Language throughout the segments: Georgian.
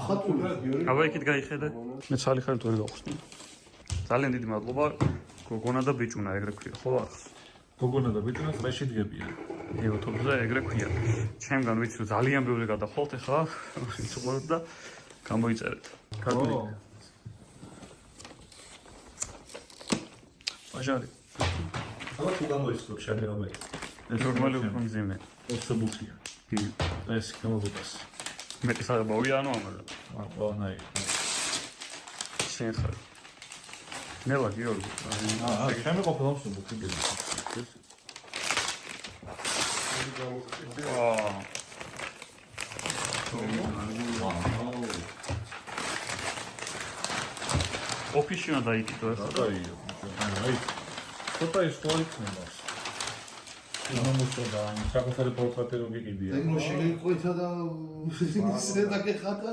აბა იქით გაიხედე. მე ცალი ხარ თუ გავხსნი. ძალიან დიდი მადლობა. გოგონა და ბიჭუნა ეგრე ქვია, ხო არა? გოგონა და ბიჭუნა წრეში დგებიან. YouTube-ზე ეგრე ქვია. ჩემგან ვიცი რომ ძალიან ბევრი გადახვალთ ახლა, ვიწყოთ და გამოიწერეთ. ქართული. აჟარი. აბა თუ გამოიწვევ შეგროვე. ეს ნორმალი უფრო მძიმე. ოსაბუქია. ეს გამოგებას. მე ისაა მოვიანო ამაზე. ყველანაი. შენ ხარ. ნელა გიორგი. ჩემი ყოფილა მსუბუქი გელი. ოფისში უნდა დაიკიდო ეს. აი. ცოტა ის ხო იქნება. ნამოსოდა საკუთარი პორტრეტი რო გიგებია. ეგ ნუ შეგეყვეთა და ისე დაგეხატა.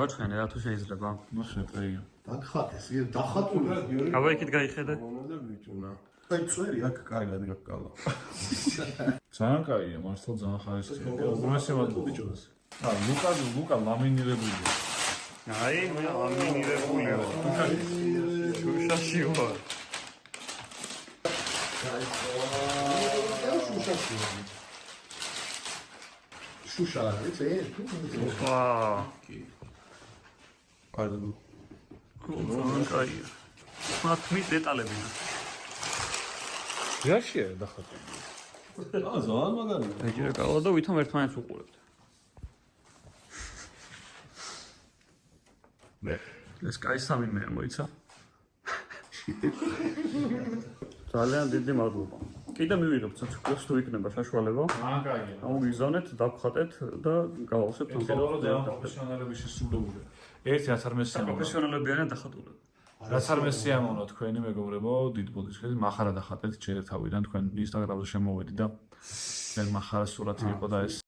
ვაჩხენე რა თუ შეიძლება. ნუ შეტრეია. დაგხატეს, დახატული. აბა იქით გაიხედე. აი წვერი აქ კარგად გაკალა. ძალიან კაია, მართლა ძალიან ხარისხია. უმასე მადლობა ბიჭოს. ლუკა ლამინირებულია. აი, მე ლამინირებულია. შუშაში ვარ. შუშა არის ეს? ვაა. კარგად. კაია. მათმის დეტალები. რაშია დახატული? ძალიან მაგარია. ეგრე გავა და ვითომ ერთმანეთს უყურებთ. მე ეს კაი სამი მე მოიცა. ძალიან დიდი მადლობა. კიდე მივიღებთ საჩუქრებს თუ იქნება საშუალება. მაგარია. ამოგიგზავნეთ, დავხატეთ და გავავსებთ ეს ძალიან პროფესიონალების შესრულებული. ერთი 1000 არ მესიამოვნო. პროფესიონალებიან დახატული. რაც არ მესიამოვნო თქვენი მეგობრებო, დიდ ბოდიშკეთ מחარა დახატეთ ჯერ თავიდან თქვენ ინსტაგრამზე შემოვედი და მე מחარა სურათი იყო და ეს